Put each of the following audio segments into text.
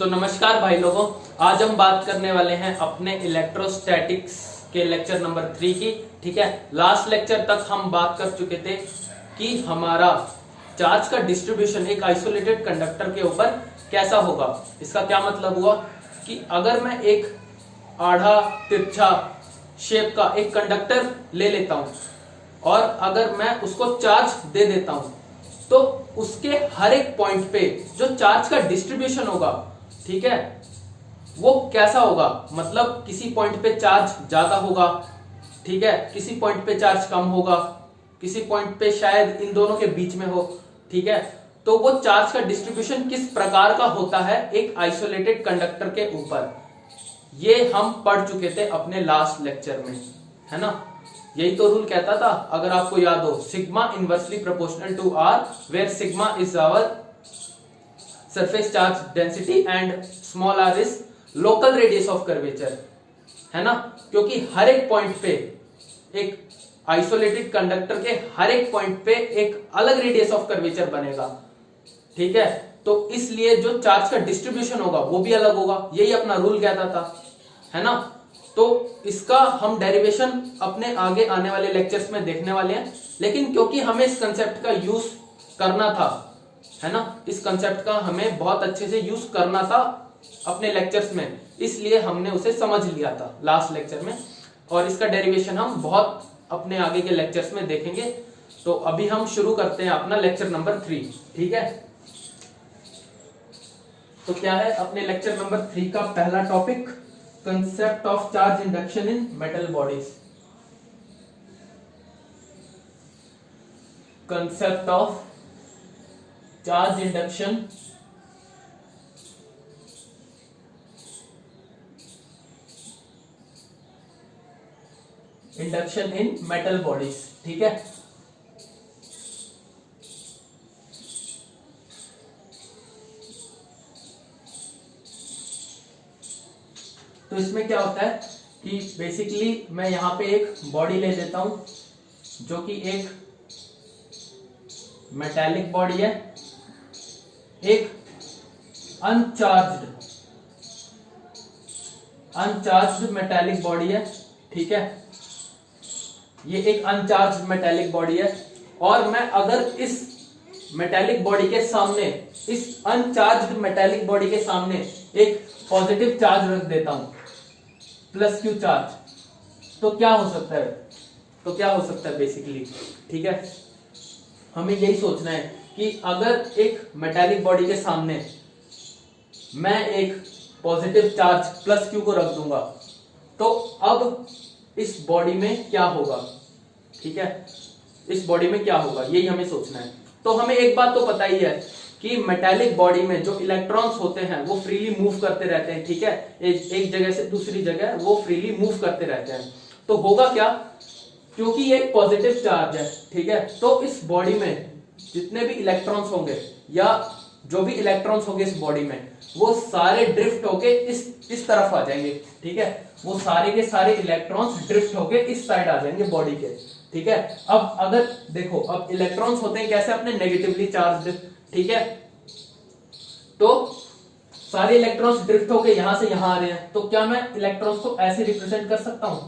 तो नमस्कार भाई लोगों, आज हम बात करने वाले हैं अपने इलेक्ट्रोस्टैटिक्स के लेक्चर नंबर 3 की। ठीक है, लास्ट लेक्चर तक हम बात कर चुके थे कि हमारा चार्ज का डिस्ट्रीब्यूशन एक आइसोलेटेड कंडक्टर के ऊपर कैसा होगा। इसका क्या मतलब हुआ कि अगर मैं एक आधा तिरछा शेप का एक कंडक्टर ले लेता हूं और अगर मैं उसको चार्ज दे देता हूं तो उसके हर एक पॉइंट पे जो चार्ज का डिस्ट्रीब्यूशन होगा, ठीक है, वो कैसा होगा। मतलब किसी पॉइंट पे चार्ज ज्यादा होगा, ठीक है, किसी पॉइंट पे चार्ज कम होगा, किसी पॉइंट पे शायद इन दोनों के बीच में हो। ठीक है, तो वो चार्ज का डिस्ट्रीब्यूशन किस प्रकार का होता है एक आइसोलेटेड कंडक्टर के ऊपर, ये हम पढ़ चुके थे अपने लास्ट लेक्चर में, है ना। यही तो रूल कहता था, अगर आपको याद हो, sigma inversely proportional to r, where sigma is our surface charge density and small r is local radius of curvature, है ना। क्योंकि हर एक पॉइंट पे एक आइसोलेटेड कंडक्टर के हर एक पॉइंट पे एक अलग रेडियस ऑफ कर्वेचर बनेगा, ठीक है। तो इसलिए जो चार्ज का डिस्ट्रीब्यूशन होगा वो भी अलग होगा, यही अपना रूल कहता था, है ना। तो इसका हम डेरिवेशन अपने आगे आने वाले लेक्चर्स में देखने वाले हैं, लेकिन क्योंकि हमें इस कंसेप्ट का यूज करना था, है ना, इस कंसेप्ट का हमें बहुत अच्छे से यूज करना था अपने लेक्चर्स में, इसलिए हमने उसे समझ लिया था लास्ट लेक्चर में, और इसका डेरिवेशन हम बहुत अपने आगे के लेक्चर्स में देखेंगे। तो अभी हम शुरू करते हैं अपना लेक्चर नंबर 3, ठीक है। तो क्या है अपने लेक्चर नंबर 3 का पहला topic, concept of charge induction in metal bodies. Concept of charge induction in metal bodies, ठीक है। तो इसमें क्या होता है कि बेसिकली मैं यहां पे एक बॉडी ले लेता हूं जो कि एक मेटालिक बॉडी है, एक अनचार्ज्ड मेटालिक बॉडी है, ठीक है। ये एक अनचार्ज्ड मेटालिक बॉडी है, और मैं अगर इस मेटालिक बॉडी के सामने, इस अनचार्ज्ड मेटालिक बॉडी के सामने एक पॉजिटिव चार्ज रख देता हूं, प्लस क्यू चार्ज, तो क्या हो सकता है बेसिकली, ठीक है। हमें यही सोचना है कि अगर एक मेटालिक बॉडी के सामने मैं एक पॉजिटिव चार्ज प्लस क्यू को रख दूंगा तो अब इस बॉडी में क्या होगा, ठीक है, इस बॉडी में क्या होगा, यही हमें सोचना है। तो हमें एक बात तो पता ही है कि मेटालिक बॉडी में जो इलेक्ट्रॉन्स होते हैं वो फ्रीली मूव करते रहते हैं, ठीक है, एक जगह से दूसरी जगह वो फ्रीली मूव करते रहते हैं। तो होगा क्या, क्योंकि ये एक पॉजिटिव चार्ज है, ठीक है, तो इस बॉडी में जितने भी इलेक्ट्रॉन्स होंगे या जो भी इलेक्ट्रॉन्स होंगे इस बॉडी में, वो सारे ड्रिफ्ट होके इस तरफ आ जाएंगे, ठीक है। वो सारे के सारे इलेक्ट्रॉन्स ड्रिफ्ट होके इस साइड आ जाएंगे बॉडी के, ठीक है। अब अगर देखो, अब इलेक्ट्रॉन्स होते हैं कैसे, अपने नेगेटिवली चार्ज्ड, ठीक है। तो सारे इलेक्ट्रॉन्स ड्रिफ्ट होके यहां से यहां आ रहे हैं, तो क्या मैं इलेक्ट्रॉन्स को ऐसे रिप्रेजेंट कर सकता हूं,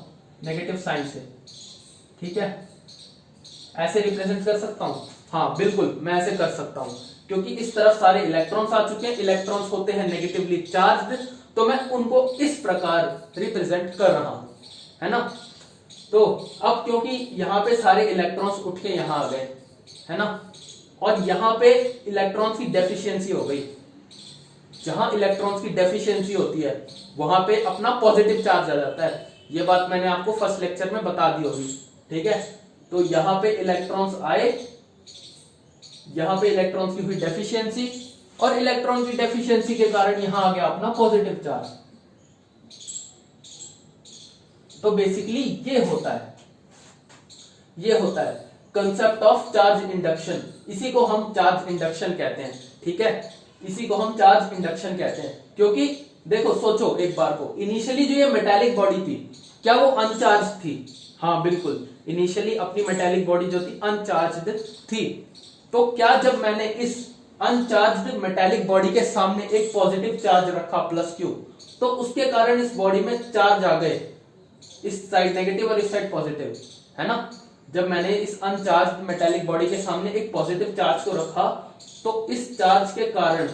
नेगेटिव साइन से, ठीक है, ऐसे रिप्रेजेंट कर सकता हूं। हाँ बिल्कुल, मैं ऐसे कर सकता हूं, क्योंकि इस तरफ सारे इलेक्ट्रॉन्स आ चुके हैं, इलेक्ट्रॉन्स होते हैं नेगेटिवली चार्ज्ड, तो मैं उनको इस प्रकार रिप्रेजेंट कर रहा हूं, है ना। तो अब क्योंकि यहां पे सारे इलेक्ट्रॉन्स उठ के यहां आ गए, है ना, और यहां पे इलेक्ट्रॉन्स की डेफिशिएंसी हो गई, जहां इलेक्ट्रॉन्स की डेफिशिएंसी होती है वहां पे अपना पॉजिटिव चार्ज आ जाता है। ये बात मैंने आपको फर्स्ट लेक्चर में बता दी होगी, ठीक है। तो यहां पे इलेक्ट्रॉन्स आए, यहां पे इलेक्ट्रॉन्स की हुई डेफिशिएंसी, और इलेक्ट्रॉन की डेफिशिएंसी के कारण यहां आ गया अपना पॉजिटिव चार्ज। तो बेसिकली ये होता है कंसेप्ट ऑफ चार्ज इंडक्शन। इसी को हम चार्ज इंडक्शन कहते हैं, ठीक है, इसी को हम चार्ज इंडक्शन कहते हैं। क्योंकि देखो, सोचो एक बार को, इनिशियली जो ये मेटालिक बॉडी थी, क्या वो अनचार्ज थी? हाँ बिल्कुल, इनिशियली अपनी मेटालिक बॉडी जो थी अनचार्ज्ड थी। तो क्या जब मैंने इस अनचार्ज्ड मेटेलिक बॉडी के सामने एक पॉजिटिव चार्ज रखा प्लस क्यू, तो उसके कारण इस बॉडी में चार्ज आ गए, इस साइड नेगेटिव और इस साइड पॉजिटिव, है ना। जब मैंने इस अनचार्ज्ड मेटेलिक बॉडी के सामने एक पॉजिटिव चार्ज को रखा तो इस चार्ज के कारण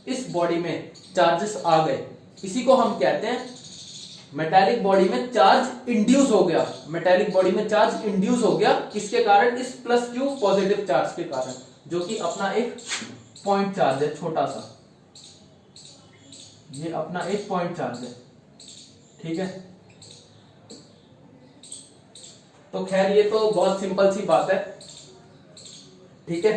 इस बॉडी में चार्जेस आ गए, इसी को हम कहते हैं मेटेलिक बॉडी में चार्ज इंड्यूस हो गया। मेटेलिक बॉडी में चार्ज इंड्यूस हो गया किसके कारण, इस प्लस क्यू पॉजिटिव चार्ज के कारण, जो कि अपना एक पॉइंट चार्ज है छोटा सा, ये अपना एक पॉइंट चार्ज है, ठीक है। तो खैर ये तो बहुत सिंपल सी बात है, ठीक है।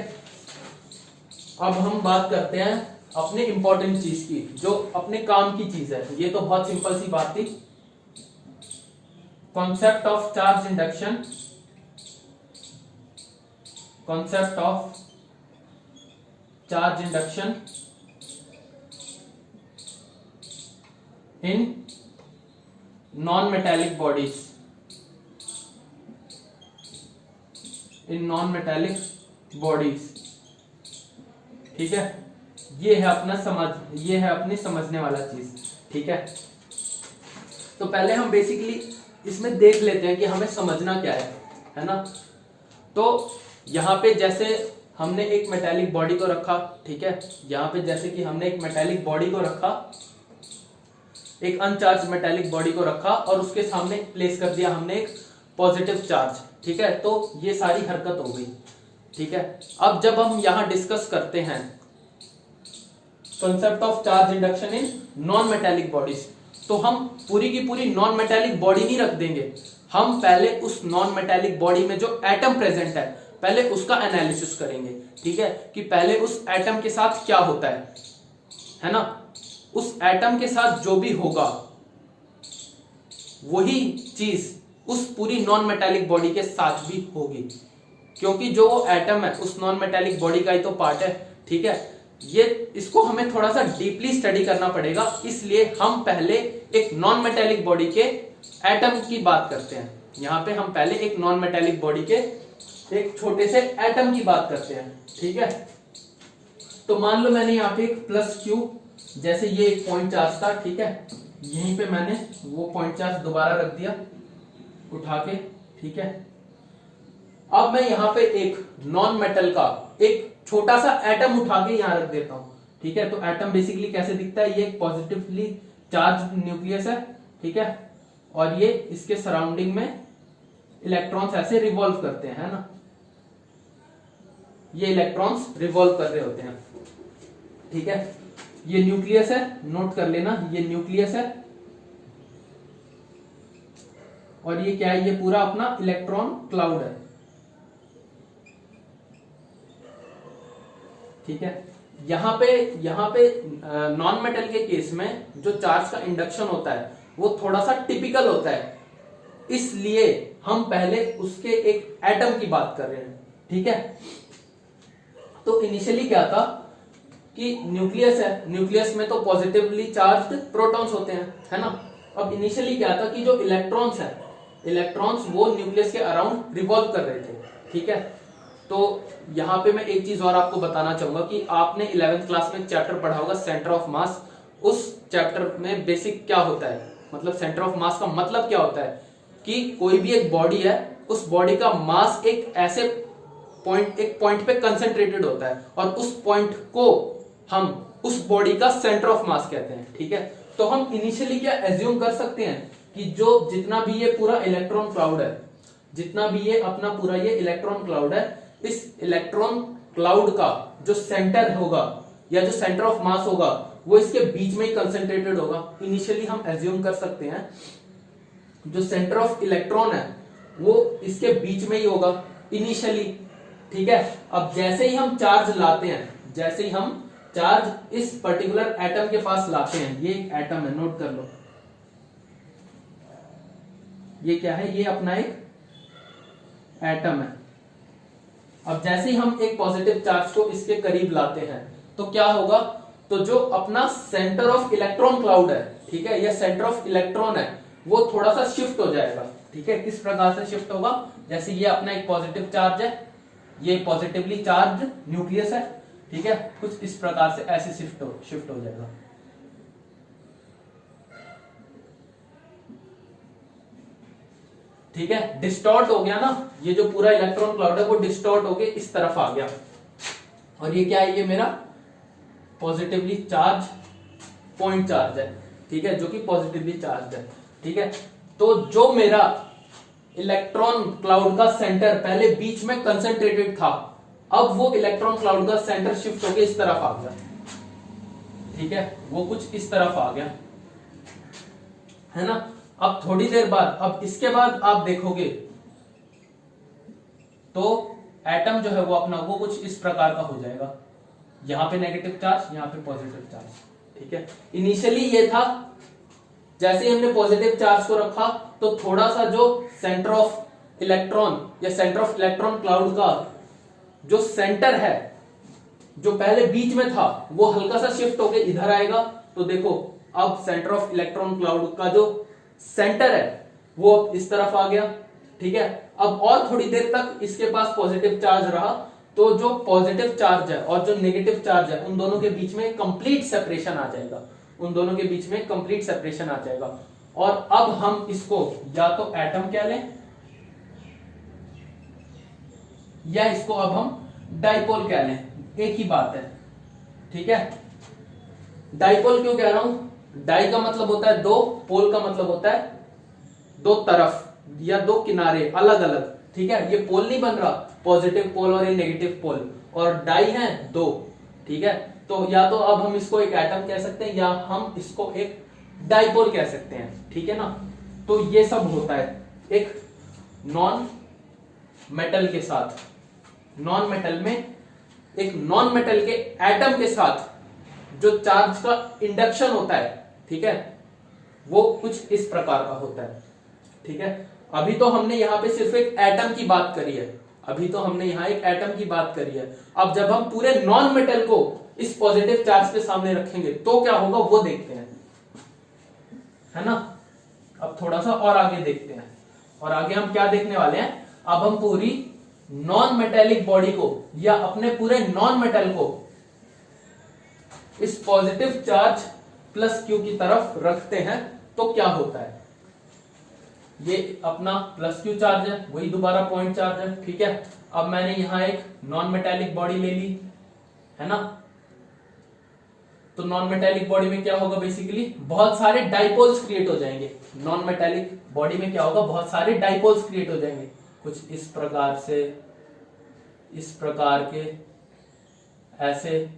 अब हम बात करते हैं अपने इंपॉर्टेंट चीज की, जो अपने काम की चीज है। ये तो बहुत सिंपल सी बात थी। Concept of charge induction, concept of charge induction in non metallic bodies, in non metallic bodies, ठीक है। ये है अपना ये है अपनी समझने वाला चीज, ठीक है। तो पहले हम बेसिकली इसमें देख लेते हैं कि हमें समझना क्या है ना। तो यहां पे जैसे हमने एक मेटेलिक बॉडी को रखा, ठीक है। यहां पे जैसे कि हमने एक मेटेलिक बॉडी को रखा, एक अनचार्ज मेटेलिक बॉडी को रखा और उसके सामने प्लेस कर दिया हमने एक पॉजिटिव चार्ज, ठीक है। तो ये सारी हरकत हो गई, ठीक है। अब जब हम यहां डिस्कस करते हैं concept of charge induction in non metallic bodies, तो हम पूरी की पूरी नॉन मेटेलिक बॉडी नहीं रख देंगे, हम पहले उस नॉन मेटेलिक बॉडी में जो एटम प्रेजेंट है पहले उसका एनालिसिस करेंगे, ठीक है। कि पहले उस एटम के साथ क्या होता है ना। उस एटम के साथ जो भी होगा वही चीज उस पूरी नॉन मेटेलिक बॉडी के साथ भी होगी, क्योंकि जो वो एटम है उस नॉन मेटेलिक बॉडी का ही तो पार्ट है, ठीक है। ये इसको हमें थोड़ा सा डीपली स्टडी करना पड़ेगा, इसलिए हम पहले एक नॉन मेटेलिक बॉडी के एटम की बात करते हैं। यहां पे हम पहले एक नॉन मेटेलिक बॉडी के एक छोटे से एटम की बात करते हैं, ठीक है। तो मान लो मैंने यहाँ पे एक प्लस क्यू, जैसे ये एक पॉइंट चार्ज था, ठीक है। यहीं पे मैंने वो पॉइंट चार्ज दोबारा रख दिया उठा के, ठीक है। अब मैं यहाँ पे एक नॉन मेटल का एक छोटा सा एटम उठा के यहां रख देता हूं, ठीक है। तो एटम बेसिकली कैसे दिखता है, ये एक पॉजिटिवली चार्ज न्यूक्लियस है, ठीक है। और ये इसके सराउंडिंग में इलेक्ट्रॉन्स ऐसे रिवॉल्व करते हैं, है ना। ये इलेक्ट्रॉन्स रिवॉल्व कर रहे होते हैं, ठीक है। ये न्यूक्लियस है, नोट कर लेना, ये न्यूक्लियस है। और ये क्या है, ये पूरा अपना इलेक्ट्रॉन क्लाउड है, ठीक है। यहां पे नॉन मेटल के केस में जो चार्ज का इंडक्शन होता है वो थोड़ा सा टिपिकल होता है, इसलिए हम पहले उसके एक एटम की बात कर रहे हैं, ठीक है। तो इनिशियली क्या था कि न्यूक्लियस है, न्यूक्लियस में तो पॉजिटिवली चार्ज्ड प्रोटॉन्स होते हैं, है ना। अब इनिशियली क्या था कि जो इलेक्ट्रॉन्स है, इलेक्ट्रॉन्स वो न्यूक्लियस के अराउंड रिवॉल्व कर रहे थे, ठीक है। तो यहां पे मैं एक चीज और आपको बताना चाहूंगा कि आपने 11th क्लास में चैप्टर पढ़ा होगा सेंटर ऑफ मास। उस चैप्टर में बेसिक क्या होता है, मतलब सेंटर ऑफ मास का मतलब क्या होता है कि कोई भी एक बॉडी है, उस बॉडी का मास एक ऐसे पॉइंट पे कंसेंट्रेटेड होता है और उस पॉइंट को हम उस बॉडी का सेंटर ऑफ मास कहते हैं, ठीक है। तो हम इनिशियली क्या एज्यूम कर सकते हैं कि जो जितना भी ये पूरा इलेक्ट्रॉन क्लाउड है, जितना भी ये अपना पूरा ये इलेक्ट्रॉन क्लाउड है, इस इलेक्ट्रॉन क्लाउड का जो सेंटर होगा या जो सेंटर ऑफ मास होगा वो इसके बीच में ही कंसेंट्रेटेड होगा। इनिशियली हम एज्यूम कर सकते हैं जो सेंटर ऑफ इलेक्ट्रॉन है वो इसके बीच में ही होगा इनिशियली, ठीक है। अब जैसे ही हम चार्ज लाते हैं, जैसे ही हम चार्ज इस पर्टिकुलर एटम के पास लाते हैं, ये एक एटम है, नोट कर लो, ये क्या है, ये अपना एक एटम है। अब जैसे ही हम एक पॉजिटिव चार्ज को इसके करीब लाते हैं तो क्या होगा, तो जो अपना सेंटर ऑफ इलेक्ट्रॉन क्लाउड है, ठीक है, या सेंटर ऑफ इलेक्ट्रॉन है, वो थोड़ा सा शिफ्ट हो जाएगा, ठीक है। किस प्रकार से शिफ्ट होगा, जैसे ये अपना एक पॉजिटिव चार्ज है, ये पॉजिटिवली चार्ज न्यूक्लियस है, ठीक है, कुछ इस प्रकार से ऐसे शिफ्ट हो जाएगा। ठीक है, डिस्टॉर्ट हो गया ना, ये जो पूरा इलेक्ट्रॉन क्लाउड है वो डिस्टॉर्ट होके इस तरफ आ गया। और ये क्या है, ये मेरा पॉजिटिवली चार्ज पॉइंट चार्ज है, ठीक है, जो कि पॉजिटिवली चार्ज है। ठीक है, तो जो मेरा इलेक्ट्रॉन क्लाउड का सेंटर पहले बीच में कंसंट्रेटेड था, अब वो इलेक्ट्रॉन क्लाउड का सेंटर शिफ्ट होके इस तरफ आ गया। ठीक है, वो कुछ इस तरफ आ गया, है ना। अब थोड़ी देर बाद, अब इसके बाद आप देखोगे तो एटम जो है वो अपना वो कुछ इस प्रकार का हो जाएगा, यहां पे नेगेटिव चार्ज, यहां पे पॉजिटिव चार्ज। ठीक है, इनिशियली ये था, जैसे ही हमने पॉजिटिव चार्ज को रखा तो थोड़ा सा जो सेंटर ऑफ इलेक्ट्रॉन या सेंटर ऑफ इलेक्ट्रॉन क्लाउड का जो सेंटर है, जो पहले बीच में था, वो हल्का सा शिफ्ट होके इधर आएगा। तो देखो अब सेंटर ऑफ इलेक्ट्रॉन क्लाउड का जो सेंटर है वो इस तरफ आ गया। ठीक है, अब और थोड़ी देर तक इसके पास पॉजिटिव चार्ज रहा, तो जो पॉजिटिव चार्ज है और जो नेगेटिव चार्ज है उन दोनों के बीच में कंप्लीट सेपरेशन आ जाएगा, उन दोनों के बीच में कंप्लीट सेपरेशन आ जाएगा। और अब हम इसको या तो एटम कह लें या इसको अब हम डाइपोल कह लें, एक ही बात है। ठीक है, डाइपोल क्यों कह रहा हूं, डाई का मतलब होता है दो, पोल का मतलब होता है दो तरफ या दो किनारे अलग अलग। ठीक है, ये पोल नहीं बन रहा, पॉजिटिव पोल और ये नेगेटिव पोल, और डाई है दो। ठीक है, तो या तो अब हम इसको एक एटम कह सकते हैं या हम इसको एक डाइपोल कह सकते हैं। ठीक है ना, तो ये सब होता है एक नॉन मेटल के साथ, नॉन मेटल में एक नॉन मेटल के एटम के साथ जो चार्ज का इंडक्शन होता है, ठीक है, वो कुछ इस प्रकार का होता है। ठीक है, अभी तो हमने यहां पे सिर्फ एक एटम की बात करी है, अभी तो हमने यहां एक एटम की बात करी है। अब जब हम पूरे नॉन मेटल को इस पॉजिटिव चार्ज के सामने रखेंगे तो क्या होगा वो देखते हैं, है ना। अब थोड़ा सा और आगे देखते हैं, और आगे हम क्या देखने वाले हैं, अब हम पूरी नॉन मेटेलिक बॉडी को या अपने पूरे नॉन मेटल को इस पॉजिटिव चार्ज प्लस क्यू की तरफ रखते हैं तो क्या होता है। ये अपना प्लस क्यू चार्ज है, वही दोबारा पॉइंट चार्ज है। ठीक है, अब मैंने यहां एक नॉन मेटेलिक बॉडी ले ली, है ना। तो नॉन मेटेलिक बॉडी में क्या होगा, बेसिकली बहुत सारे डाइपोल्स क्रिएट हो जाएंगे। नॉन मेटेलिक बॉडी में क्या होगा, बहुत सारे डाइपोल्स क्रिएट हो जाएंगे, कुछ इस प्रकार से, इस प्रकार के, ऐसे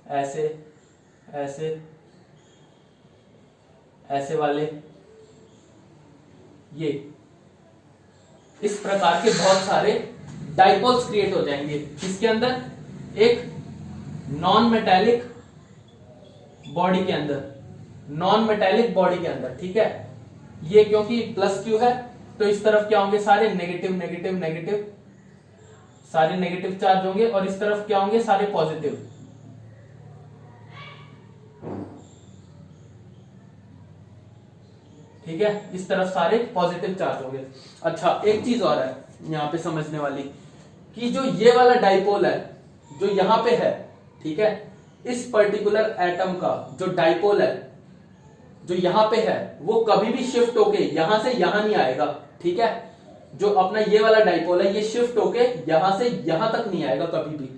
ऐसे ऐसे ऐसे वाले, ये इस प्रकार के बहुत सारे डाइपोल्स क्रिएट हो जाएंगे। इसके अंदर एक नॉन मेटेलिक बॉडी के अंदर, नॉन मेटेलिक बॉडी के अंदर। ठीक है, ये क्योंकि प्लस क्यू है तो इस तरफ क्या होंगे, सारे नेगेटिव नेगेटिव नेगेटिव, सारे नेगेटिव चार्ज होंगे, और इस तरफ क्या होंगे, सारे पॉजिटिव। ठीक है, इस तरफ सारे पॉजिटिव चार्ज होंगे। अच्छा, एक चीज और है यहां पे समझने वाली, कि जो ये वाला डाइपोल है जो यहां पे है, ठीक है, इस पर्टिकुलर एटम का जो डाइपोल है जो यहां पे है वो कभी भी शिफ्ट होके यहां से यहां नहीं आएगा। ठीक है, जो अपना ये वाला डाइपोल है ये शिफ्ट होके यहां से यहां तक नहीं आएगा कभी भी।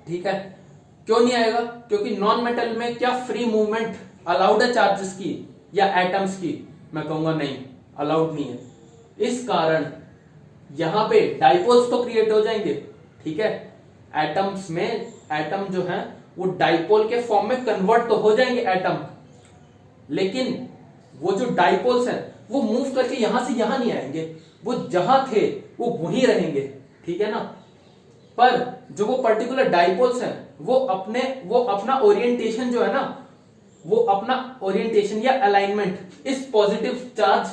ठीक है, क्यों नहीं आएगा, क्योंकि नॉन मेटल में क्या फ्री मूवमेंट अलाउड है चार्जेस की या एटम्स की, मैं कहूंगा नहीं, अलाउड नहीं है। इस कारण यहां पे डाइपोल्स तो क्रिएट हो जाएंगे। ठीक है, एटम्स में एटम जो है वो डाइपोल के फॉर्म में कन्वर्ट तो हो जाएंगे एटम, लेकिन वो जो डाइपोल्स हैं वो मूव करके यहां से यहां नहीं आएंगे, वो जहां थे वो वहीं रहेंगे। ठीक है ना, पर जो वो पर्टिकुलर डाइपोल्स हैं वो अपना ओरिएंटेशन जो है ना, वो अपना ओरिएंटेशन या अलाइनमेंट इस पॉजिटिव चार्ज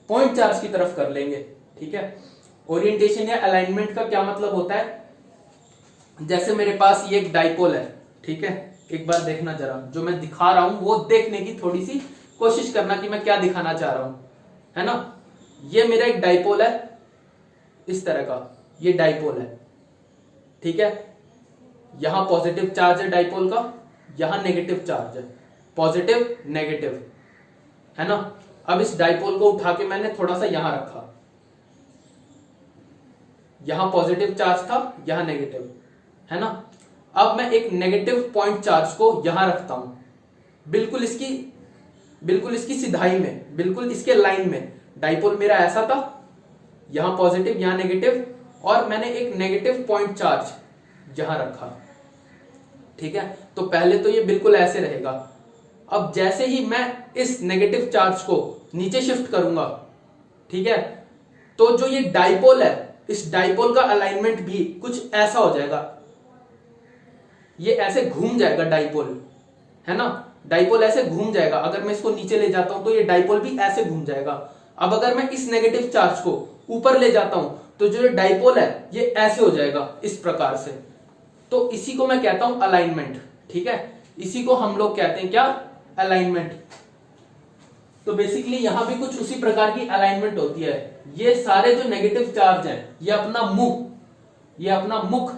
पॉइंट चार्ज की तरफ कर लेंगे। ठीक है, ओरिएंटेशन या अलाइनमेंट का क्या मतलब होता है, जैसे मेरे पास ये एक डाइपोल है। ठीक है, एक बार देखना जरा, जो मैं दिखा रहा हूं वो देखने की थोड़ी सी कोशिश करना कि मैं क्या दिखाना चाह रहा हूं, है ना। ये मेरा एक डाइपोल है, इस तरह का ये डाइपोल है। ठीक है, यहां पॉजिटिव चार्ज है डाइपोल का, यहां नेगेटिव चार्ज है, पॉजिटिव नेगेटिव, है ना। अब इस डाइपोल को उठा के मैंने थोड़ा सा यहां रखा, यहां पॉजिटिव चार्ज था, यहां नेगेटिव, है ना। अब मैं एक नेगेटिव पॉइंट चार्ज को यहां रखता हूं, बिल्कुल इसकी सिधाई में, बिल्कुल इसके लाइन में। डाइपोल मेरा ऐसा था, यहां पॉजिटिव यहां नेगेटिव, और मैंने एक नेगेटिव पॉइंट चार्ज यहां रखा, ठीक है। तो पहले तो ये बिल्कुल ऐसे रहेगा। अब जैसे ही मैं इस नेगेटिव चार्ज को नीचे शिफ्ट करूंगा, ठीक है, तो जो ये डाइपोल है, इस डाइपोल का अलाइनमेंट भी कुछ ऐसा हो जाएगा, ये ऐसे घूम जाएगा डाइपोल, है ना। डाइपोल ऐसे घूम जाएगा। अगर मैं इसको नीचे ले जाता हूं तो ये डाइपोल भी ऐसे घूम जाएगा। अब अगर मैं इस नेगेटिव चार्ज को ऊपर ले जाता हूं तो जो डाइपोल है ये ऐसे हो जाएगा, इस प्रकार से। तो इसी को मैं कहता हूं अलाइनमेंट, ठीक है। इसी को हम लोग कहते हैं क्या, अलाइनमेंट। तो बेसिकली यहां भी कुछ उसी प्रकार की अलाइनमेंट होती है। ये सारे जो नेगेटिव चार्ज हैं ये अपना मुख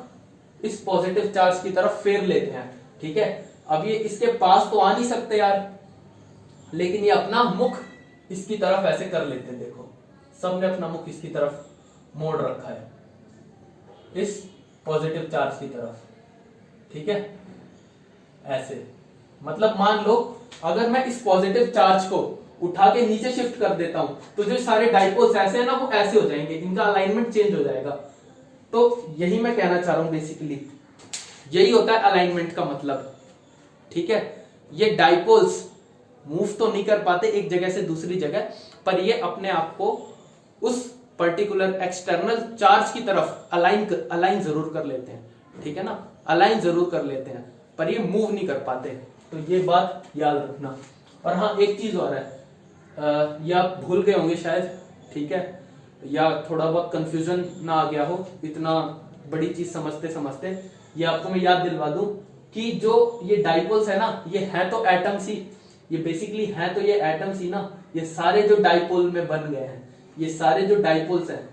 इस पॉजिटिव चार्ज की तरफ फेर लेते हैं, ठीक है। अब ये इसके पास तो आ नहीं सकते यार, लेकिन ये अपना मुख इसकी तरफ ऐसे कर लेते हैं। देखो सबने अपना मुख इसकी तरफ मोड़ रखा है, इस पॉजिटिव चार्ज की तरफ, ठीक है। ऐसे मतलब मान लो अगर मैं इस पॉजिटिव चार्ज को उठा के नीचे शिफ्ट कर देता हूं तो जो सारे डाइपोल्स ऐसे है ना वो ऐसे हो जाएंगे, इनका अलाइनमेंट चेंज हो जाएगा। तो यही मैं कहना चाह रहा हूं, बेसिकली यही होता है अलाइनमेंट का मतलब, ठीक है। ये डाइपोल्स मूव तो नहीं कर पाते एक जगह से दूसरी जगह, पर ये अपने आप को उस पर्टिकुलर एक्सटर्नल चार्ज की तरफ अलाइन जरूर कर लेते हैं, ठीक है ना, अलाइन जरूर कर लेते हैं, पर ये मूव नहीं कर पाते। तो ये बात याद रखना। और हाँ एक चीज और है, ये आप भूल गए होंगे शायद, ठीक है, या थोड़ा बहुत कंफ्यूजन ना आ गया हो इतना बड़ी चीज समझते समझते, ये आपको मैं याद दिलवा दूं कि जो ये डाइपोल्स है ना, ये है तो एटम्स ही, ये बेसिकली है तो ये एटम्स ही ना। ये सारे जो डाइपोल में बन गए हैं, ये सारे जो डाइपोल्स हैं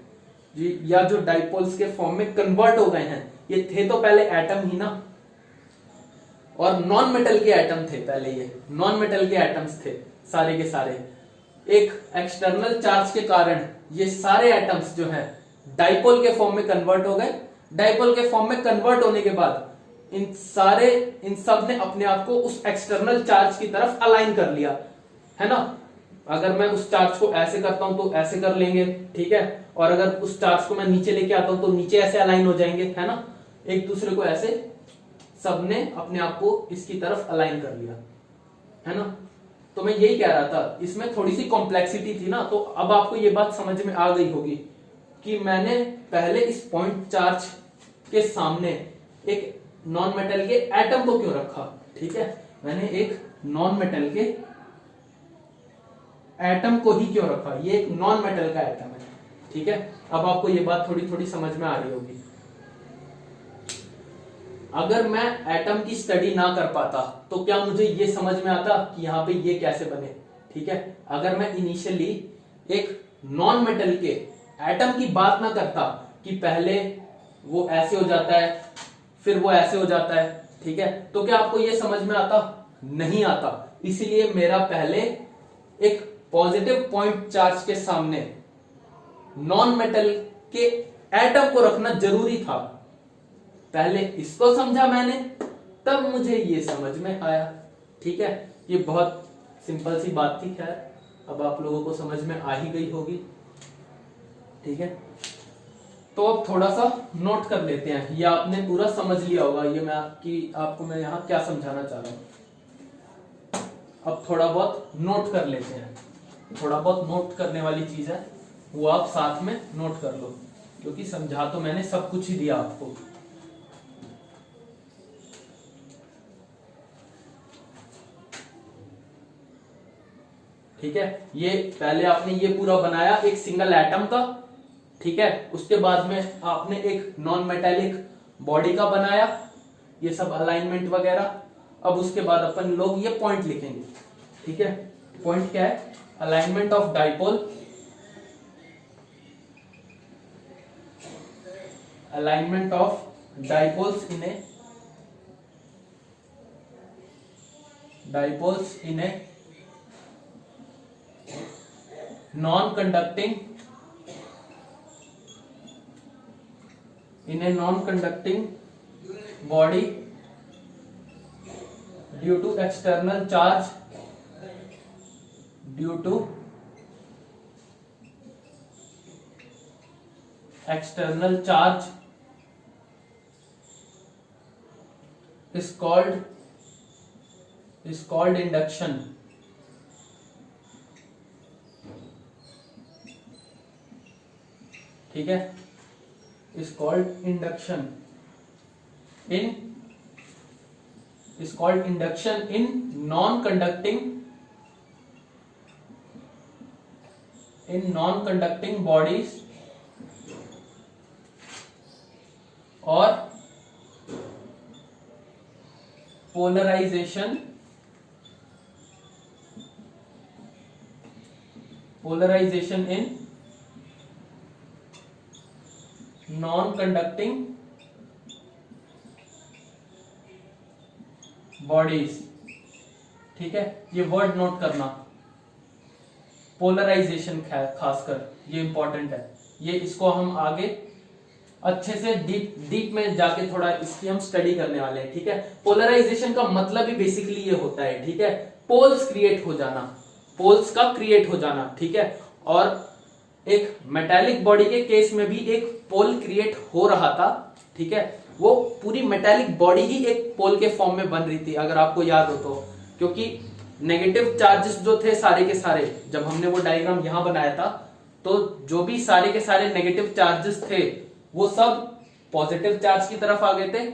या जो डाइपोल्स के फॉर्म में कन्वर्ट हो गए हैं, ये थे तो पहले एटम ही ना। और नॉन मेटल के एटम थे पहले, ये नॉन मेटल के एटम्स थे सारे के सारे। एक एक्सटर्नल चार्ज के कारण ये सारे एटम्स जो हैं डाइपोल के फॉर्म में कन्वर्ट हो गए। डाइपोल के फॉर्म में कन्वर्ट होने के बाद इन सब ने अपने आप को उस एक्सटर्नल चार्ज की तरफ अलाइन कर लिया, है ना। अगर मैं उस चार्ज को ऐसे करता हूं तो ऐसे कर लेंगे, ठीक है। और अगर उस चार्ज को मैं नीचे लेके आता हूं तो नीचे ऐसे अलाइन हो जाएंगे, है ना। एक दूसरे को ऐसे सबने अपने आप को इसकी तरफ अलाइन कर लिया, है ना। तो मैं यही कह रहा था, इसमें थोड़ी सी कॉम्प्लेक्सिटी थी ना। तो अब आपको ये बात समझ में आ गई होगी कि मैंने पहले इस पॉइंट चार्ज के सामने एक नॉन मेटल के एटम को क्यों रखा, ठीक है। मैंने एक नॉन मेटल के एटम को ही क्यों रखा, ये एक नॉन मेटल का एटम है, ठीक है। अब आपको ये बात थोड़ी थोड़ी समझ में आ रही होगी। अगर मैं एटम की स्टडी ना कर पाता तो क्या मुझे ये समझ में आता कि यहाँ पे ये कैसे बने, ठीक है। अगर मैं इनिशियली एक नॉन मेटल के एटम की बात ना करता कि पहले वो ऐसे हो जाता है फिर वो ऐसे हो जाता है, ठीक है, तो क्या आपको ये समझ में आता? नहीं आता। इसीलिए मेरा पहले एक पॉजिटिव पॉइंट चार्ज के सामने नॉन मेटल के एटम को रखना जरूरी था। पहले इसको समझा मैंने, तब मुझे ये समझ में आया, ठीक है। ये बहुत सिंपल सी बात थी, खैर अब आप लोगों को समझ में आ ही गई होगी, ठीक है। तो अब थोड़ा सा नोट कर लेते हैं। ये आपने पूरा समझ लिया होगा, ये आपको मैं यहाँ क्या समझाना चाह रहा हूं। अब थोड़ा बहुत नोट कर लेते हैं। थोड़ा बहुत नोट करने वाली चीज है, वो आप साथ में नोट कर लो, क्योंकि समझा तो मैंने सब कुछ ही दिया आपको। ठीक है, ये पहले आपने ये पूरा बनाया एक सिंगल एटम का, ठीक है। उसके बाद में आपने एक नॉन मेटेलिक बॉडी का बनाया, ये सब अलाइनमेंट वगैरह। अब उसके बाद अपन लोग ये पॉइंट लिखेंगे, ठीक है। पॉइंट क्या है? Alignment of dipole, alignment of dipoles in A dipoles in a non-conducting body due to external charge is called induction. ठीक है, is called induction in non-conducting bodies or polarization in non-conducting bodies. ठीक है, ये word note करना, polarisation खासकर ये important है। ये इसको हम आगे अच्छे से डीप में जाके थोड़ा इसकी हम स्टडी करने वाले हैं। ठीक है, पोलराइजेशन का मतलब ही बेसिकली ये होता है। ठीक है, पोल्स क्रिएट हो जाना, पोल्स का क्रिएट हो जाना। ठीक है, और एक मेटालिक बॉडी के केस में भी एक पोल क्रिएट हो रहा था। ठीक है, वो पूरी मेटालिक बॉडी ही एक पोल के फॉर्म में बन रही थी, अगर आपको याद हो तो, क्योंकि नेगेटिव चार्जेस जो थे सारे के सारे, जब हमने वो डायग्राम यहां बनाया था, तो जो भी सारे के सारे नेगेटिव चार्जेस थे वो सब पॉजिटिव चार्ज की तरफ आ गए थे।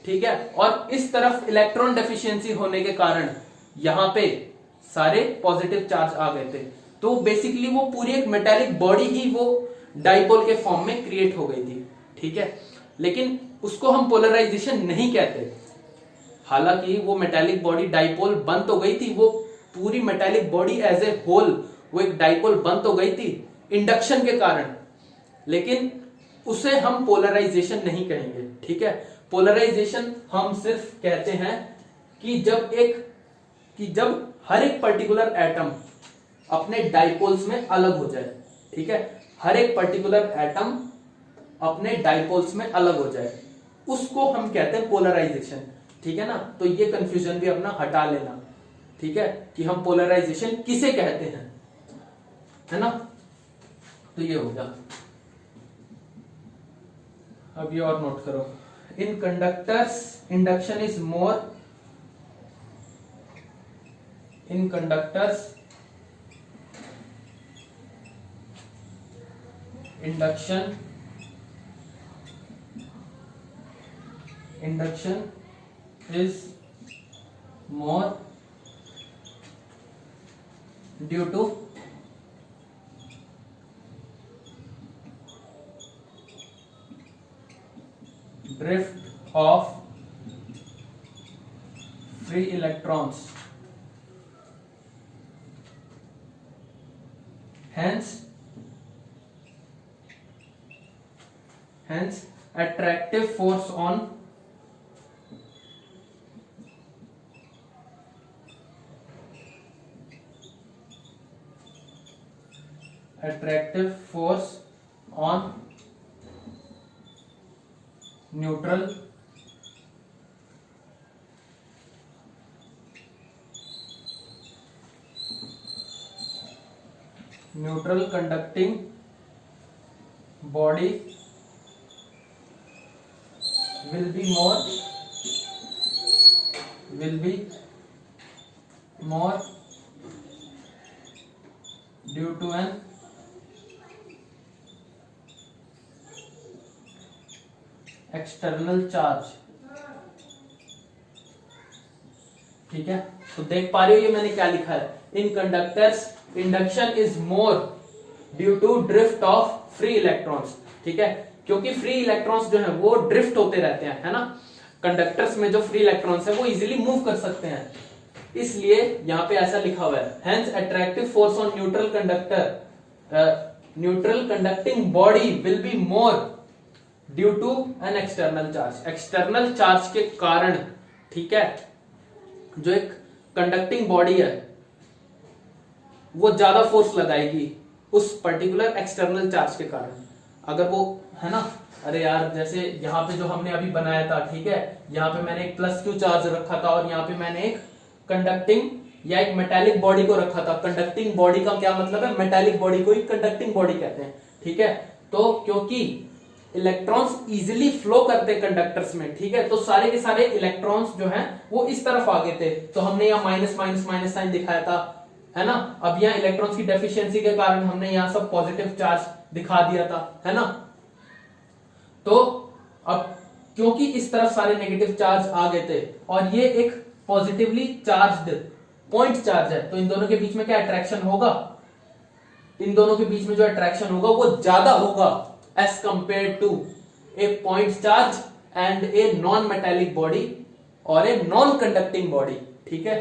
ठीक है, और इस तरफ इलेक्ट्रॉन डेफिशिएंसी होने के कारण यहां पे सारे पॉजिटिव चार्ज आ गए थे। तो बेसिकली वो पूरी एक मेटालिक बॉडी ही वो डाइपोल के फॉर्म में क्रिएट हो गई थी। ठीक है, लेकिन उसको हम पोलराइजेशन नहीं कहते। हालांकि वो मेटालिक बॉडी डाइपोल बन तो गई थी, वो पूरी metallic body as a whole वो एक डाइपोल बन तो गई थी इंडक्शन के कारण, लेकिन उसे हम पोलराइजेशन नहीं कहेंगे। ठीक है, पोलराइजेशन हम सिर्फ कहते हैं कि जब हर एक पर्टिकुलर एटम अपने डाइपोल्स में अलग हो जाए। ठीक है, हर एक पर्टिकुलर एटम अपने डाइपोल्स में अलग हो जाए, उसको हम कहते हैं पोलराइजेशन। ठीक है ना, तो ये कंफ्यूजन भी अपना हटा लेना। ठीक है, कि हम पोलराइजेशन किसे कहते हैं, है ना। तो ये हो गया। अब ये और नोट करो, in conductors induction is more, in conductors induction is more due to drift of free electrons, hence attractive force on neutral conducting body will be more due to an external charge। ठीक है, तो देख पा रहे हो ये मैंने क्या लिखा है, in conductors induction is more due to drift of free electrons. ठीक है, क्योंकि फ्री इलेक्ट्रॉन्स जो है वो ड्रिफ्ट होते रहते हैं, है ना। कंडक्टर्स में जो फ्री इलेक्ट्रॉन्स है वो इजीली मूव कर सकते हैं, इसलिए यहां पे ऐसा लिखा हुआ है, hence attractive force on neutral conducting body will be more due to an external charge. External charge के कारण, ठीक है, जो एक कंडक्टिंग बॉडी है वो ज्यादा फोर्स लगाएगी उस पर्टिकुलर एक्सटर्नल चार्ज के कारण। अगर वो है ना, अरे यार जैसे यहाँ पे जो हमने अभी बनाया था, ठीक है, यहाँ पे मैंने एक प्लस क्यू चार्ज रखा था और यहाँ पे मैंने एक कंडक्टिंग या एक मेटालिक बॉडी को रखा था। कंडक्टिंग बॉडी का क्या मतलब है, मेटालिक बॉडी को ही कंडक्टिंग बॉडी कहते हैं, ठीक है। तो क्योंकि इलेक्ट्रॉन्स इजिली फ्लो करते कंडक्टर्स में, ठीक है, तो सारे के सारे इलेक्ट्रॉन्स जो हैं वो इस तरफ आगे थे, तो हमने यहाँ माइनस माइनस माइनस साइन दिखाया था, है ना। अब यहाँ इलेक्ट्रॉन्स की डेफिशिएंसी के कारण हमने यहाँ सब पॉजिटिव चार्ज दिखा दिया था, है ना। तो अब क्योंकि इस तरफ सारे नेगेटिव चार्ज आ गए थे और ये एक पॉजिटिवली चार्ज्ड पॉइंट चार्ज है, तो इन दोनों के बीच में क्या अट्रैक्शन होगा, इन दोनों के बीच में जो अट्रैक्शन होगा वो ज्यादा होगा as compare to a point charge and a non metallic body और ए नॉन कंडक्टिंग बॉडी, ठीक है।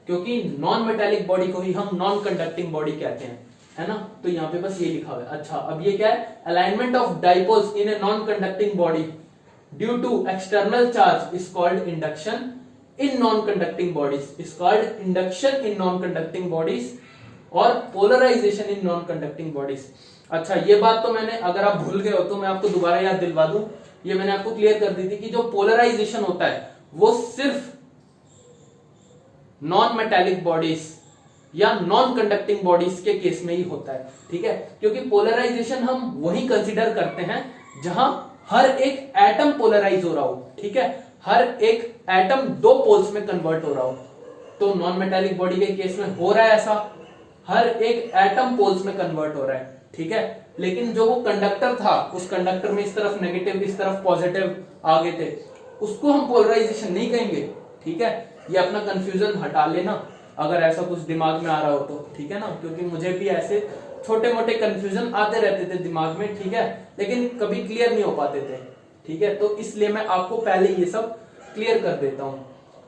क्योंकि नॉन मेटालिक बॉडी को ही हम नॉन कंडक्टिंग बॉडी कहते हैं, है ना। तो यहाँ पे बस ये लिखा हुआ है। अच्छा, अब ये क्या है, alignment of dipoles in a non conducting body due to external charge is called induction in non conducting bodies, is called induction in non conducting bodies और polarisation in non conducting bodies. अच्छा, ये बात तो मैंने, अगर आप भूल गए हो तो मैं आपको दोबारा याद दिलवा दूं, ये मैंने आपको क्लियर कर दी थी कि जो पोलराइजेशन होता है वो सिर्फ नॉन मेटालिक बॉडीज या नॉन कंडक्टिंग बॉडीज के केस में ही होता है, ठीक है। क्योंकि पोलराइजेशन हम वही कंसीडर करते हैं जहां हर एक एटम पोलराइज हो रहा हो, ठीक है, हर एक एटम दो पोल्स में कन्वर्ट हो रहा हो। तो नॉन मेटालिक बॉडी के केस में हो रहा है ऐसा, हर एक एटम पोल्स में कन्वर्ट हो रहा है, ठीक है। लेकिन जो वो कंडक्टर था, उस कंडक्टर में इस तरफ नेगेटिव इस तरफ पॉजिटिव आ गए थे, उसको हम पोलराइजेशन नहीं कहेंगे, ठीक है। ये अपना कंफ्यूजन हटा लेना अगर ऐसा कुछ दिमाग में आ रहा हो तो, ठीक है ना। क्योंकि मुझे भी ऐसे छोटे मोटे कंफ्यूजन आते रहते थे दिमाग में, ठीक है, लेकिन कभी क्लियर नहीं हो पाते थे, ठीक है। तो इसलिए मैं आपको पहले ये सब क्लियर कर देता हूं।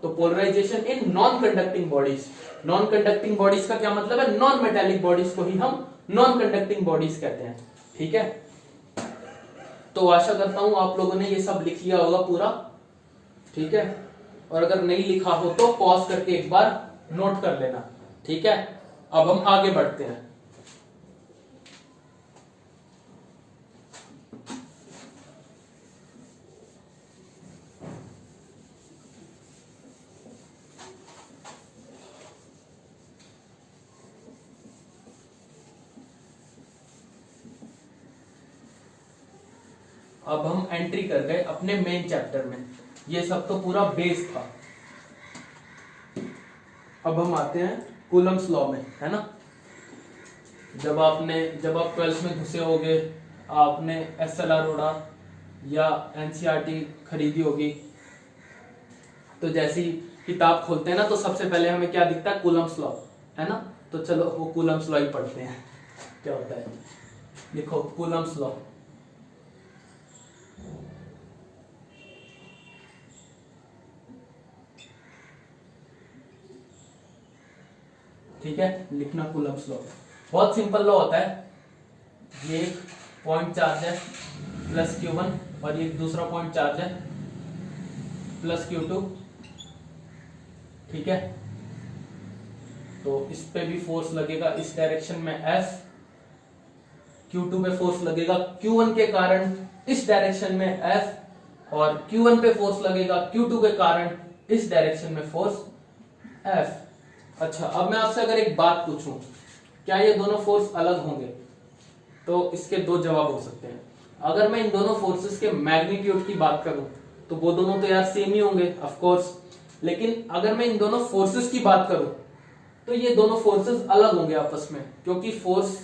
तो polarization in non conducting bodies, non conducting bodies का क्या मतलब है, नॉन मेटालिक बॉडीज को ही हम नॉन कंडक्टिंग बॉडीज कहते हैं, ठीक है। तो आशा करता हूं आप लोगों ने ये सब लिख लिया होगा पूरा, ठीक है। और अगर नहीं लिखा हो तो पॉज करके एक बार नोट कर लेना, ठीक है। अब हम आगे बढ़ते हैं। अब हम एंट्री कर गए अपने मेन चैप्टर में, ये सब तो पूरा बेस था। अब हम आते हैं कूलम्स लॉ में, है ना। जब आप 12th में घुसे होगे, आपने एसएलआर उड़ा या एनसीईआरटी खरीदी होगी, तो जैसी किताब खोलते हैं ना तो सबसे पहले हमें क्या दिखता है, कूलम्स लॉ, है ना। तो चलो वो कूलम्स लॉ ही पढ़ते हैं, क्या होता है। लिखो कूलम्स लॉ। ठीक है, लिखना कूलम्स लॉ। बहुत सिंपल लॉ होता है। ये एक पॉइंट चार्ज है प्लस Q1 और ये दूसरा पॉइंट चार्ज है प्लस Q2, ठीक है। तो इस पे भी फोर्स लगेगा इस डायरेक्शन में F, Q2 पे फोर्स लगेगा Q1 के कारण इस डायरेक्शन में F, और Q1 पे फोर्स लगेगा Q2 के कारण इस डायरेक्शन में फोर्स F। अच्छा, अब मैं आपसे अगर एक बात पूछूं, क्या ये दोनों फोर्स अलग होंगे, तो इसके दो जवाब हो सकते हैं। अगर मैं इन दोनों फोर्सेस के मैग्नीट्यूड की बात करूं तो वो दोनों तो यार सेम ही होंगे ऑफ कोर्स, लेकिन अगर मैं इन दोनों फोर्सेस की बात करूं तो ये दोनों फोर्सेस अलग होंगे आपस में, क्योंकि फोर्स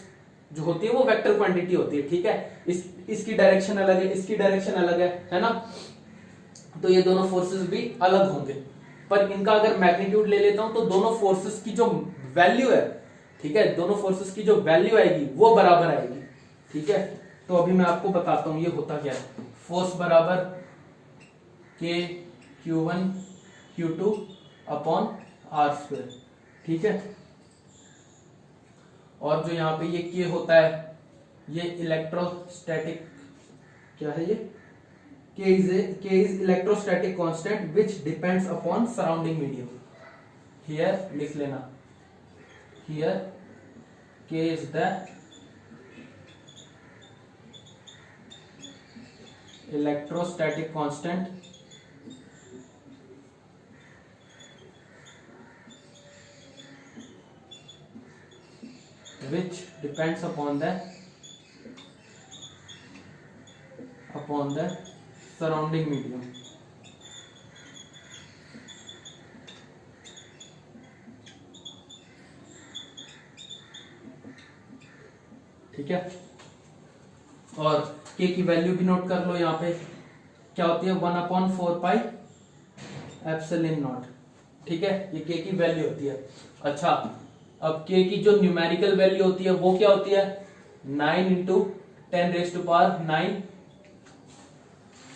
जो होती है वो वेक्टर क्वांटिटी होती है, ठीक है। इसकी डायरेक्शन अलग है, इसकी डायरेक्शन अलग है ना। तो ये दोनों फोर्सेस भी अलग होंगे, पर इनका अगर मैग्नीट्यूड ले लेता हूं तो दोनों फोर्सेस की जो वैल्यू है, ठीक है, दोनों फोर्सेस की जो वैल्यू आएगी वो बराबर आएगी, ठीक है। तो अभी मैं आपको बताता हूं ये होता क्या है। फोर्स बराबर K Q1 Q2 upon R², ठीक है। और जो यहाँ पे ये K होता है, ये इलेक्ट्रोस्टैटिक, क्या है ये, K is electrostatic constant which depends upon surrounding medium, here लिख लेना, here k is the electrostatic constant which depends upon the surrounding medium. ठीक है, और k की वैल्यू भी नोट कर लो। यहाँ पे क्या होती है 1/4 एप्सिलॉन नॉट। ठीक है, ये k की वैल्यू होती है। अच्छा, अब k की जो न्यूमेरिकल वैल्यू होती है वो क्या होती है 9 × 10⁹9।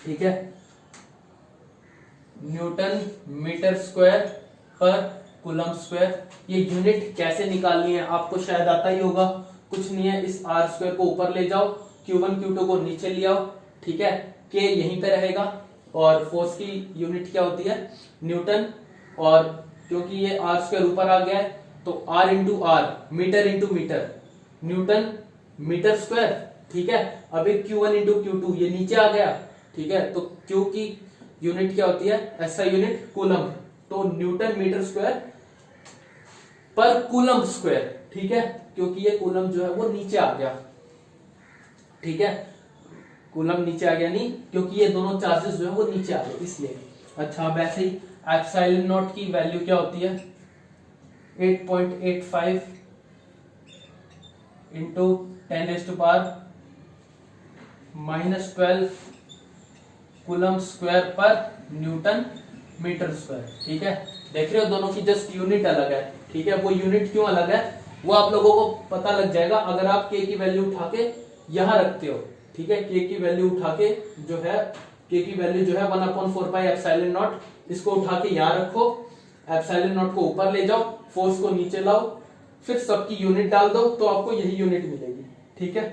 ठीक है, न्यूटन मीटर स्क्वायर पर कूलम स्क्वायर। ये यूनिट कैसे निकालनी है आपको शायद आता ही होगा, कुछ नहीं है, इस r स्क्वायर को ऊपर ले जाओ, Q1 Q2 को नीचे ले आओ। ठीक है, k यहीं पे रहेगा और फोर्स की यूनिट क्या होती है न्यूटन, और क्योंकि ये r स्क्वायर ऊपर आ गया है तो r × r, metre × metre, newton metre square. ठीक है, अभी Q1 × Q2 ये नीचे आ गया। ठीक है, तो Q की यूनिट क्या होती है ऐसा यूनिट कूलम, तो न्यूटन मीटर स्क्वायर पर कूलम स्क्वायर। ठीक है, क्योंकि ये कूलम जो है वो नीचे आ गया। ठीक है, कूलम नीचे आ गया नहीं, क्योंकि ये दोनों चार्जेस जो है वो नीचे आ गए इसलिए। अच्छा, अब ऐसे ही एप्सिलॉन नॉट की वैल्यू क्या होती है 8.85 × 10⁻⁻12 कूलम स्क्वायर पर न्यूटन मीटर स्क्वायर। ठीक है, देख रहे हो दोनों की जस्ट यूनिट अलग है। ठीक है, वो यूनिट क्यों अलग है वो आप लोगों को पता लग जाएगा अगर आप k की वैल्यू उठा के यहां रखते हो। ठीक है, k की वैल्यू उठा के जो है k की वैल्यू जो है 1/4 एप्सिलॉन नॉट, इसको उठा के यहां रखो, एप्सिलॉन नॉट को ऊपर ले जाओ, फोर्स को नीचे लाओ, फिर सबकी यूनिट डाल दो तो आपको यही यूनिट मिलेगी। ठीक है,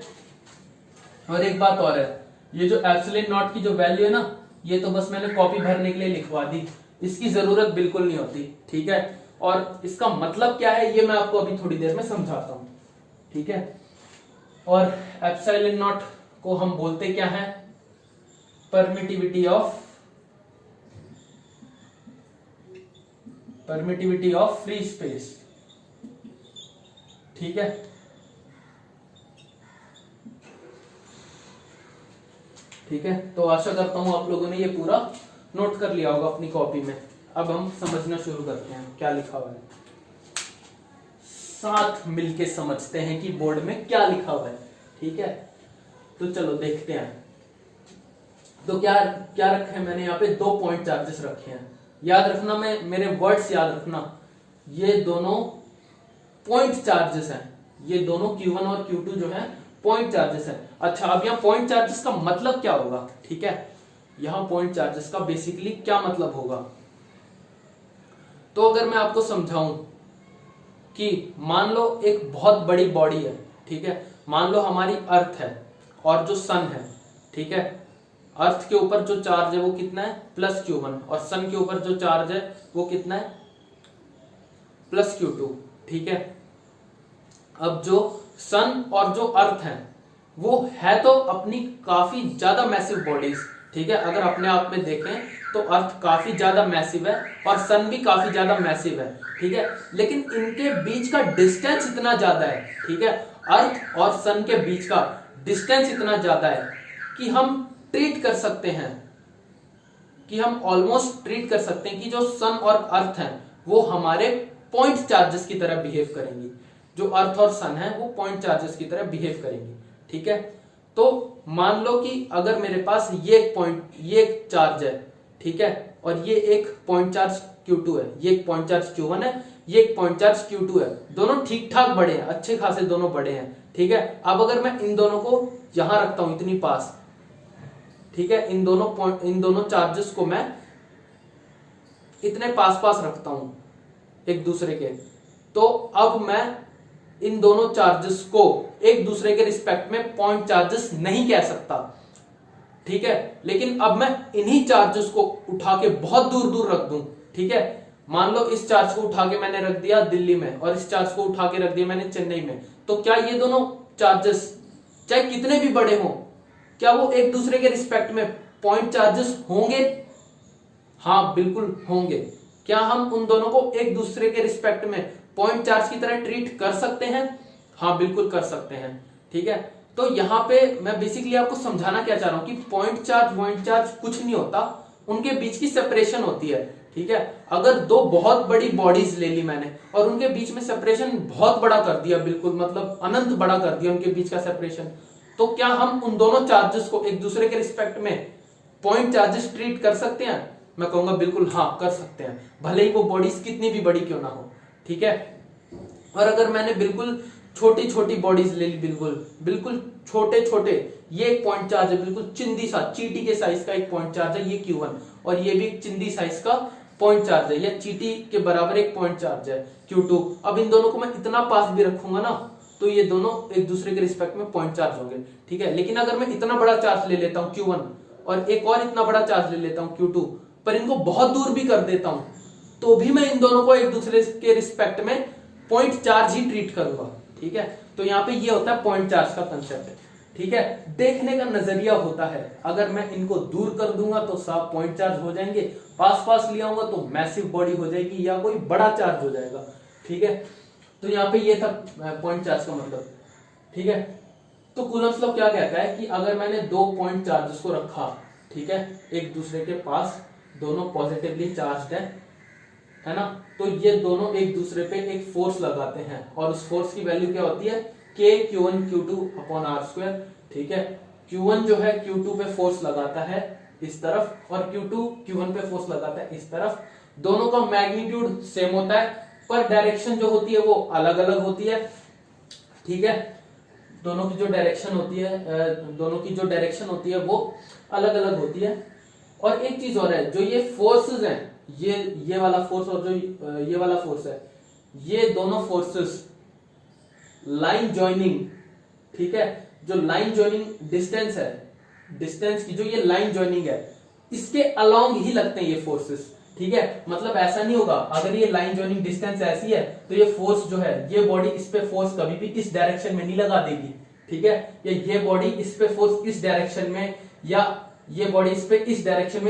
और एक बात और है, ये जो एप्सिलॉन नॉट की जो वैल्यू है ना, ये तो बस मैंने कॉपी भरने के लिए लिखवा दी, इसकी जरूरत बिल्कुल नहीं होती। ठीक है, और इसका मतलब क्या है ये मैं आपको अभी थोड़ी देर में समझाता हूं। ठीक है, और एप्सिलॉन नॉट को हम बोलते क्या है परमिटिविटी ऑफ फ्री स्पेस। ठीक है, ठीक है, तो आशा करता हूं आप लोगों ने ये पूरा नोट कर लिया होगा अपनी कॉपी में। अब हम समझना शुरू करते हैं क्या लिखा हुआ है, साथ मिलके समझते हैं कि बोर्ड में क्या लिखा हुआ है। ठीक है, तो चलो देखते हैं। तो क्या क्या रखे हैं मैंने यहाँ पे 2 पॉइंट चार्जेस रखे हैं। याद रखना, मैं मेरे वर्ड्स याद रखना, ये दोनों पॉइंट चार्जेस हैं, ये दोनों Q1 और Q2 जो है पॉइंट चार्जेस हैं। अच्छा, अब यहाँ पॉइंट चार्जेस का मतलब क्या होगा। ठीक है, यहाँ पॉइंट चार्जेस का बेसिकली क्या मतलब होगा, तो अगर मैं आपको समझाऊं कि मान लो एक बहुत बड़ी बॉडी है। ठीक है, मान लो हमारी अर्थ है और जो सन है। ठीक है, अर्थ के ऊपर जो चार्ज है वो कितना है +Q1, और सन के ऊपर जो चार्ज है वो कितना है +Q2। ठीक है, अब जो सन और जो अर्थ है वो है तो अपनी काफी ज्यादा मैसिव बॉडीज। ठीक है, अगर अपने आप में देखें तो अर्थ काफी ज्यादा मैसिव है और सन भी काफी ज्यादा मैसिव है। ठीक है, लेकिन इनके बीच का डिस्टेंस इतना ज्यादा है। ठीक है, अर्थ और सन के बीच का डिस्टेंस इतना ज्यादा है कि हम ट्रीट कर सकते हैं, कि हम ऑलमोस्ट ट्रीट कर सकते हैं कि जो सन और अर्थ हैं वो हमारे पॉइंट चार्जेस की तरह बिहेव करेंगी। जो अर्थ और सन है वो पॉइंट चार्जेस की तरह बिहेव करेंगी। ठीक है, तो मान लो कि अगर मेरे पास ये एक चार्ज है। ठीक है, और ये एक पॉइंट चार्ज Q2 है, ये एक पॉइंट चार्ज Q1 है, ये एक पॉइंट चार्ज Q2 है, दोनों ठीक ठाक बड़े हैं, अच्छे खासे दोनों बड़े हैं। ठीक है, अब अगर मैं इन दोनों को यहां रखता हूं इतनी पास। ठीक है, इन दोनों चार्जेस को मैं इतने पास पास रखता हूं एक दूसरे के, तो अब मैं इन दोनों चार्जेस को एक दूसरे के रिस्पेक्ट में पॉइंट चार्जेस नहीं कह सकता। ठीक है, लेकिन अब मैं इन्हीं चार्जेस को उठा के बहुत दूर दूर रख दूं। ठीक है, मान लो इस चार्ज को उठा के मैंने रख दिया दिल्ली में और इस चार्ज को उठा के रख दिया मैंने चेन्नई में, तो क्या ये दोनों चार्जेस चाहे कितने भी बड़े हों, क्या वो एक दूसरे के रिस्पेक्ट में पॉइंट चार्जेस होंगे? हाँ बिल्कुल होंगे। क्या हम उन दोनों को एक दूसरे के रिस्पेक्ट में पॉइंट चार्ज की तरह ट्रीट कर सकते हैं? हाँ बिल्कुल कर सकते हैं। ठीक है, तो यहाँ पे मैं बेसिकली आपको समझाना क्या चाह रहा हूं कि पॉइंट चार्ज कुछ नहीं होता, उनके बीच की सेपरेशन होती है। ठीक है, अगर दो बहुत बड़ी बॉडीज ले ली मैंने और उनके बीच में सेपरेशन बहुत बड़ा कर दिया, बिल्कुल मतलब अनंत बड़ा कर दिया उनके बीच का सेपरेशन, तो क्या हम उन दोनों चार्जेस को एक दूसरे के रिस्पेक्ट में पॉइंट चार्जेस ट्रीट कर सकते हैं? मैं कहूंगा बिल्कुल हाँ कर सकते हैं, भले ही वो बॉडीज कितनी भी बड़ी क्यों ना हो। ठीक है, और अगर मैंने बिल्कुल छोटी छोटी बॉडीज ले ली, बिल्कुल छोटे छोटे, ये एक पॉइंट चार्ज है, बिल्कुल चिंदी सा चींटी के साइज का एक पॉइंट चार्ज है ये Q1, और ये भी एक चिंदी साइज का पॉइंट चार्ज है, या चींटी के बराबर एक पॉइंट चार्ज है Q2। अब इन दोनों को मैं इतना पास भी रखूंगा ना तो ये दोनों एक दूसरे के रिस्पेक्ट में पॉइंट चार्ज होंगे। ठीक है, लेकिन अगर मैं इतना बड़ा चार्ज ले लेता हूं Q1 और एक और इतना बड़ा चार्ज ले लेता हूं Q2, पर इनको बहुत दूर भी कर देता हूं, तो भी मैं इन दोनों को एक दूसरे के रिस्पेक्ट में पॉइंट चार्ज ही ट्रीट करूंगा। ठीक है, तो यहाँ पे ये होता है पॉइंट चार्ज का कंसेप्ट। ठीक है, देखने का नजरिया होता है, अगर मैं इनको दूर कर दूंगा तो सब पॉइंट चार्ज हो जाएंगे, पास ले आऊंगा तो मैसिव बॉडी हो जाएगी या कोई बड़ा चार्ज हो जाएगा। ठीक है, तो यहाँ पे ये था पॉइंट चार्ज का मतलब। ठीक है, तो कूलम्स लॉ क्या कहता है कि अगर मैंने दो पॉइंट चार्जेस को रखा, ठीक है, एक दूसरे के पास, दोनों पॉजिटिवली चार्ज्ड है ना, तो ये दोनों एक दूसरे पे एक फोर्स लगाते हैं और उस फोर्स की वैल्यू क्या होती है K Q1 Q2 upon R²। ठीक है, Q1 जो है Q2 पे फोर्स लगाता है इस तरफ और Q2 Q1 पे फोर्स लगाता है इस तरफ। दोनों का मैग्नीट्यूड सेम होता है पर डायरेक्शन जो होती है वो अलग अलग होती है। ठीक है, दोनों की जो डायरेक्शन होती है वो अलग अलग होती है। और एक चीज और है, जो ये फोर्सेस हैं, ये वाला फोर्स और जो ये वाला फोर्स है, ये दोनों फोर्सेस लाइन जॉइनिंग, ठीक है, जो लाइन जॉइनिंग डिस्टेंस है, डिस्टेंस की जो ये लाइन जॉइनिंग है, इसके अलोंग ही लगते हैं ये फोर्सेस। ठीक है, मतलब ऐसा नहीं होगा, अगर ये लाइन जॉइनिंग डिस्टेंस ऐसी है तो ये फोर्स जो है, ये बॉडी इस पे फोर्स कभी भी इस डायरेक्शन में नहीं लगा देगी। ठीक है, या ये बॉडी इस पे फोर्स इस डायरेक्शन में, या ये बॉडी इस पे इस डायरेक्शन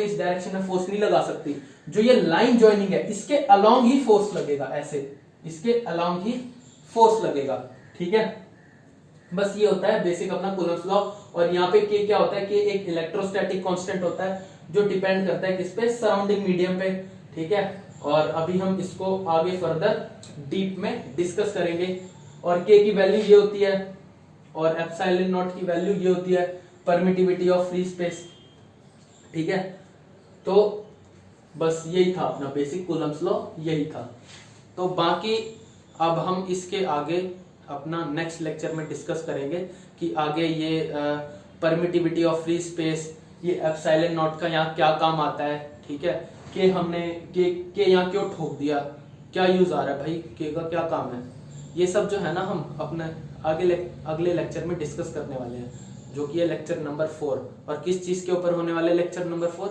में फोर्स नहीं लगा सकती। जो ये लाइन जॉइनिंग है इसके अलोंग ही फोर्स लगेगा, ऐसे इसके अलोंग ही फोर्स लगेगा। ठीक है, बस ये होता है बेसिक अपना कूलम्स लॉ। और यहाँ पे K क्या होता है, K एक इलेक्ट्रोस्टैटिक कांस्टेंट होता है जो डिपेंड करता है किस पे, सराउंडिंग मीडियम पे। ठीक है, और अभी हम इसको आगे फर्दर डीप में डिस्कस करेंगे। और K की वैल्यू ये होती है और एप्सिलॉन नॉट की वैल्यू ये होती है परमिटिविटी ऑफ फ्री स्पेस। ठीक है, तो बस यही था अपना बेसिक कूलम्स लॉ, यही था। तो बाकी अब हम इसके आगे अपना नेक्स्ट लेक्चर में डिस्कस करेंगे कि आगे ये परमिटिविटी ऑफ फ्री स्पेस, ये एप्सिलॉन नॉट का यहाँ क्या काम आता है। ठीक है, कि हमने के यहाँ क्यों ठोक दिया, क्या यूज आ रहा है भाई, के का क्या काम है, ये सब जो है ना हम अपने अगले लेक्चर में डिस्कस करने वाले हैं, जो कि है लेक्चर नंबर 4। और किस चीज के ऊपर होने वाले lecture number 4,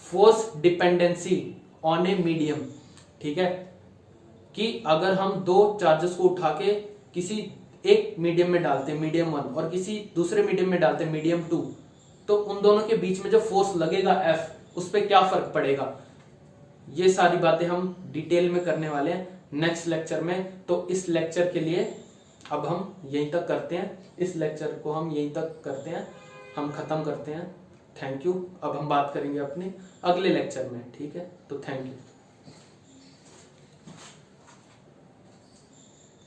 force dependency on a medium. ठीक है, कि अगर हम दो चार्जेस को उठा के किसी एक मीडियम में डालते हैं मीडियम 1 और किसी दूसरे मीडियम में डालते हैं मीडियम 2, तो उन दोनों के बीच में जो फोर्स लगेगा F, उस पर क्या फर्क पड़ेगा, ये सारी बातें हम डिटेल में करने वाले हैं नेक्स्ट लेक्चर में। तो इस लेक्चर के लिए अब हम यहीं तक करते हैं, इस लेक्चर को हम यहीं तक करते हैं, हम खत्म करते हैं। Thank you. अब हम बात करेंगे अपने अगले लेक्चर में। ठीक है, तो थैंक यू।